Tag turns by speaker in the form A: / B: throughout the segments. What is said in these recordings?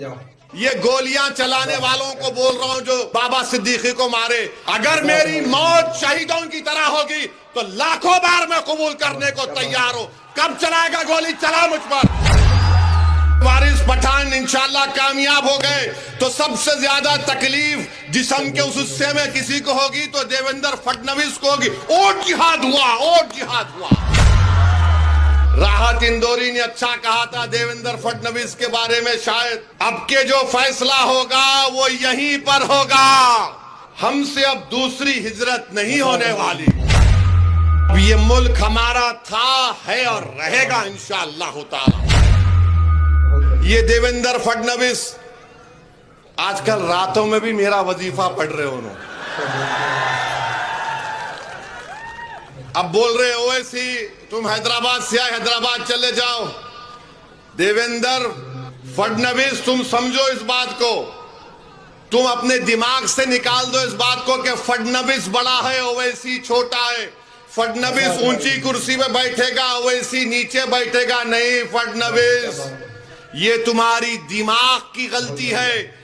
A: ये गोलियां चलाने वालों को बोल रहा हूं जो बाबा सिद्दीकी को मारे, अगर मेरी मौत शहीदों की तरह होगी तो लाखों बार मैं कबूल करने को तैयार हूं। कब चलाएगा गोली? चला मुझ पर। वारिस पठान इंशाल्लाह कामयाब हो गए तो सबसे ज्यादा तकलीफ जिस्म के उस हिस्से में किसी को होगी तो देवेंद्र फडणवीस को होगी। और जिहाद हुआ, और जिहाद हुआ। राहत इंदौरी ने अच्छा कहा था देवेंद्र फडणवीस के बारे में, शायद अब के जो फैसला होगा वो यहीं पर होगा। हमसे अब दूसरी हिजरत नहीं होने वाली। अब ये मुल्क हमारा था, है और रहेगा इंशाअल्लाह ताला। ये देवेंद्र फडणवीस आजकल रातों में भी मेरा वजीफा पढ़ रहे हो। अब बोल रहे ओवैसी तुम हैदराबाद से आए, हैदराबाद चले जाओ। देवेंद्र फडणवीस तुम समझो इस बात को, तुम अपने दिमाग से निकाल दो इस बात को कि फडणवीस बड़ा है, ओवैसी छोटा है। फडणवीस ऊंची कुर्सी पे बैठेगा, ओवैसी नीचे बैठेगा। नहीं फडणवीस, ये तुम्हारी दिमाग की गलती है।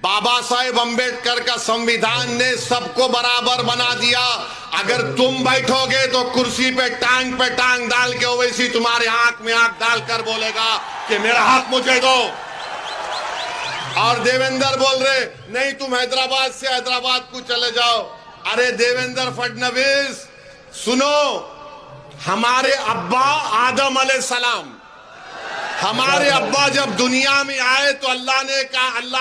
A: बाबा साहेब अंबेडकर का संविधान ने सबको बराबर बना दिया। अगर तुम बैठोगे तो कुर्सी पे टांग डाल के ओवैसी तुम्हारे आंख में आंख डालकर बोलेगा कि मेरा हक मुझे दो। और देवेंद्र बोल रहे नहीं तुम हैदराबाद से हैदराबाद को चले जाओ। अरे देवेंद्र फडणवीस सुनो, हमारे अब्बा आदम अलैहिस्सलाम, हमारे अब्बा जब दुनिया में आए तो अल्लाह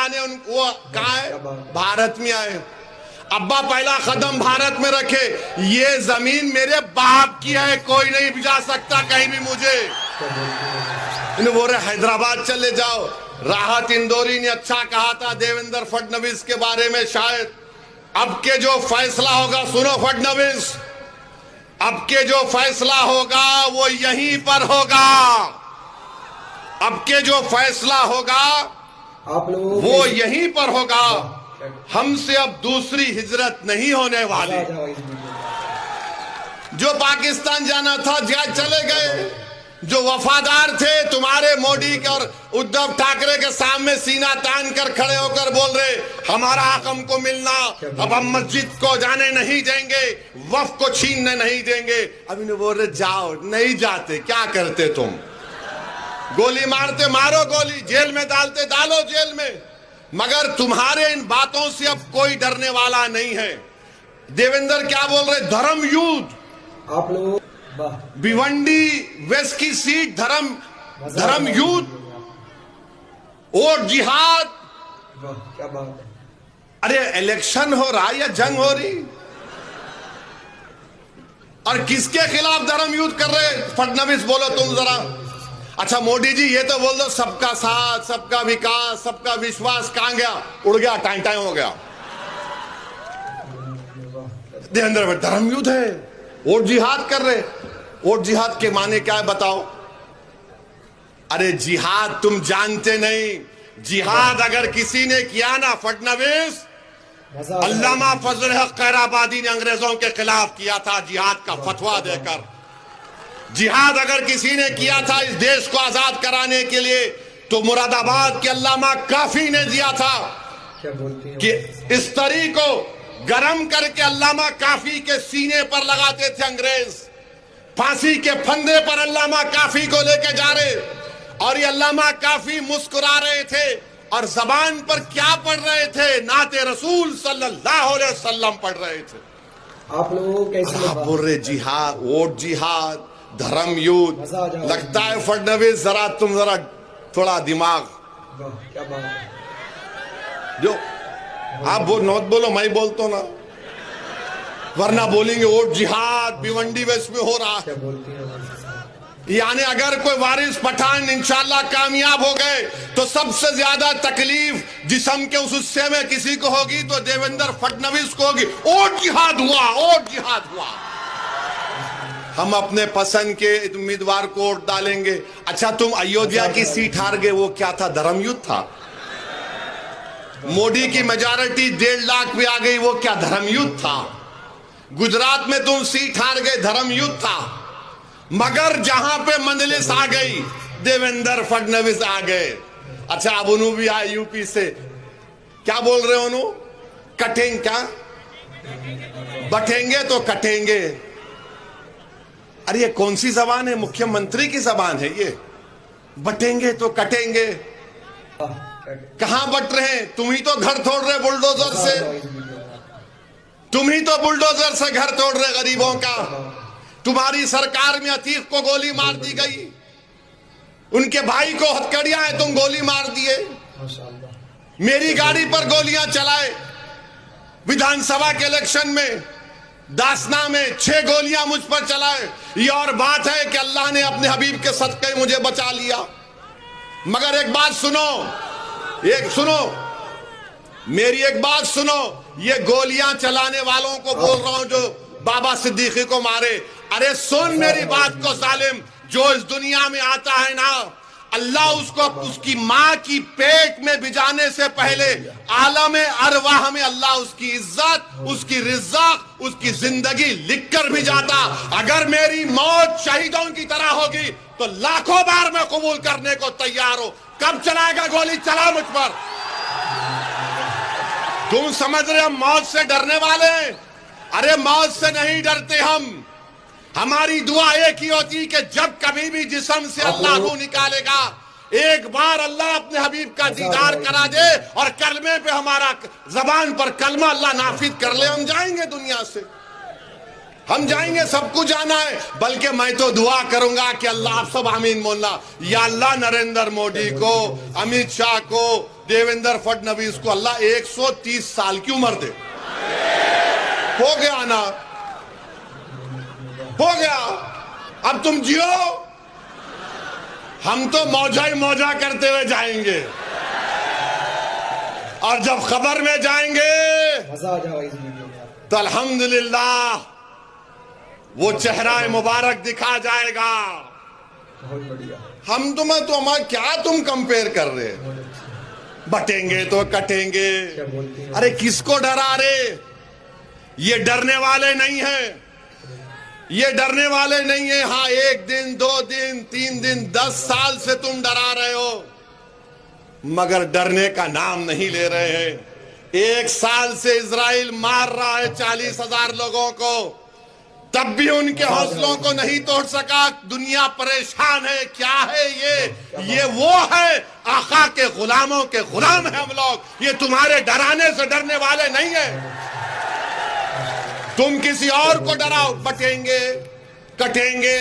A: ने उनको कहा है भारत में आए। अब्बा पहला कदम भारत में रखे। ये जमीन मेरे बाप की है, कोई नहीं भिजा सकता कहीं भी मुझे। इन्हें बोल रहे हैदराबाद चले जाओ। राहत इंदौरी ने अच्छा कहा था देवेंद्र फडणवीस के बारे में, शायद अब के जो फैसला होगा, सुनो फडणवीस, अब के जो फैसला होगा वो यहीं पर होगा। अब के जो फैसला होगा
B: आप लोग
A: वो यहीं पर होगा। हमसे अब दूसरी हिजरत नहीं होने वाली। जो पाकिस्तान जाना था जा चले गए। जो वफादार थे तुम्हारे मोदी के और उद्धव ठाकरे के सामने सीना तान कर खड़े होकर बोल रहे हमारा हक हमको मिलना, अब हम मस्जिद को जाने नहीं देंगे, वक्फ को छीनने नहीं देंगे। अब इन्हें बोल रहे जाओ, नहीं जाते। क्या करते तुम? गोली मारते मारो गोली, जेल में डालते डालो जेल में। मगर तुम्हारे इन बातों से अब कोई डरने वाला नहीं है। देवेंद्र क्या बोल रहे? धर्म युद्ध।
B: आप लोग
A: भिवंडी वेस्ट की सीट धर्म युद्ध और जिहाद।
B: क्या बात है।
A: अरे इलेक्शन हो रहा या जंग हो रही? और किसके खिलाफ धर्म युद्ध कर रहे फडणवीस? बोलो तुम जरा। अच्छा मोदी जी ये तो बोल दो सबका साथ, सबका विकास, सबका विश्वास, कहां गया? उड़ गया, टाइम टाइम हो गया। देवेंद्र धर्म युद्ध है और जिहाद कर रहे। और जिहाद के माने क्या है बताओ? अरे जिहाद तुम जानते नहीं। जिहाद अगर किसी ने किया ना फडणवीस, अल्लामा फजल हक खैराबादी ने अंग्रेजों के खिलाफ किया था जिहाद का फतवा देकर। जिहाद अगर किसी ने किया था इस देश को आजाद कराने के लिए तो मुरादाबाद के अल्लामा काफी ने दिया था।
B: क्या बोलते हैं
A: कि इस तरी को गरम करके अल्लामा काफी के सीने पर लगाते थे अंग्रेज। फांसी के फंदे पर अल्लामा काफी को लेके जा रहे और ये अल्लामा काफी मुस्कुरा रहे थे और जबान पर क्या पढ़ रहे थे? नाते रसूल सल्लल्लाहु अलैहि वसल्लम पढ़ रहे थे।
B: आप लोग कैसे
A: बोल रहे जिहाद, वोट जिहाद, धर्म युद्ध। लगता है फडणवीस जरा तुम जरा थोड़ा दिमाग
B: क्या बात है।
A: जो आप नौत बोलो, मैं बोलता ना, वरना बोलेंगे वोट जिहाद भिवंडी वेस्ट में हो रहा है।
B: क्या बोलते हैं।
A: यानी अगर कोई वारिस पठान इंशाल्लाह कामयाब हो गए तो सबसे ज्यादा तकलीफ जिस्म के उस हिस्से में किसी को होगी तो देवेंद्र फडणवीस को होगी। और जिहाद हुआ, और जिहाद हुआ। हम अपने पसंद के उम्मीदवार को वोट डालेंगे। अच्छा तुम अयोध्या की सीट हार गए, वो क्या था? धर्म युद्ध था। मोदी की मेजॉरिटी 1.5 लाख पे आ गई, वो क्या? धर्म युद्ध था। गुजरात में तुम सीट हार गए, धर्म युद्ध था। मगर जहां पे मंजलिस आ गई देवेंद्र फडणवीस आ गए अच्छा अब उन्हों भी आए यूपी से, क्या बोल रहे हो उन्हों? कटेंगे क्या? बटेंगे तो कटेंगे। अरे ये कौन सी जबान है? मुख्यमंत्री की जबान है ये। बटेंगे तो कटेंगे। कहां बट रहे हैं? तुम ही तो घर तोड़ रहे बुलडोजर से। तुम ही तो बुलडोजर से घर तोड़ रहे गरीबों का। तुम्हारी सरकार में अतीक को गोली मार दी गई, उनके भाई को हथकड़ियां है, तुम गोली मार दिए। मेरी गाड़ी पर गोलियां चलाए विधानसभा के इलेक्शन में, दासना में 6 गोलियां मुझ पर चलाए। ये और बात है कि अल्लाह ने अपने हबीब के सदक़े मुझे बचा लिया। मगर एक बात सुनो, मेरी एक बात सुनो, ये गोलियां चलाने वालों को बोल रहा हूं जो बाबा सिद्दीकी को मारे। अरे सुन मेरी बात को जालिम, जो इस दुनिया में आता है ना, अल्लाह उसको उसकी माँ की पेट में भिजाने से पहले आलम अरवाह में अल्लाह उसकी इज्जत, उसकी रिज़्क़, उसकी जिंदगी लिख कर भी जाता। अगर मेरी मौत शहीदों की तरह होगी तो लाखों बार मैं कबूल करने को तैयार हूं। कब चलाएगा गोली? चला मुझ पर। तुम समझ रहे हम मौत से डरने वाले हैं? अरे मौत से नहीं डरते हम। हमारी दुआ एक ही होती कि जब कभी भी जिस्म से अल्लाह रूह निकालेगा, एक बार अल्लाह अपने हबीब का दीदार करा दे और कलमे पे हमारा जबान पर कलमा अल्लाह नाफिज कर ले, हम जाएंगे दुनिया से, हम जाएंगे। सबको जाना है। बल्कि मैं तो दुआ करूंगा कि अल्लाह, आप सब आमीन बोलना, या अल्लाह नरेंद्र मोदी को, अमित शाह को, देवेंद्र फडणवीस को अल्लाह 130 साल की उम्र दे। हो गया ना, हो गया। अब तुम जियो, हम तो मौजा ही मौजा करते हुए जाएंगे। और जब खबर में जाएंगे
B: मजा आ जाएगा इस वीडियो में।
A: तो अल्हम्दुलिल्लाह वो चेहरा मुबारक दिखा जाएगा।
B: बहुत बढ़िया।
A: हम तुम्हें तो हमारा क्या तुम कंपेयर कर रहे हैं? बटेंगे तो कटेंगे।
B: क्या बोलती हैं?
A: अरे किसको डरा रहे? ये डरने वाले नहीं हैं, ये डरने वाले नहीं है। हाँ, 1 दिन 2 दिन 3 दिन 10 साल से तुम डरा रहे हो, मगर डरने का नाम नहीं ले रहे हैं। 1 साल से इजराइल मार रहा है 40,000 लोगों को, तब भी उनके हौसलों को नहीं तोड़ सका। दुनिया परेशान है। क्या है ये वो है आका के गुलामों के गुलाम है हम लोग। ये तुम्हारे डराने से डरने वाले नहीं है। तुम किसी और को डराओ, बटेंगे कटेंगे।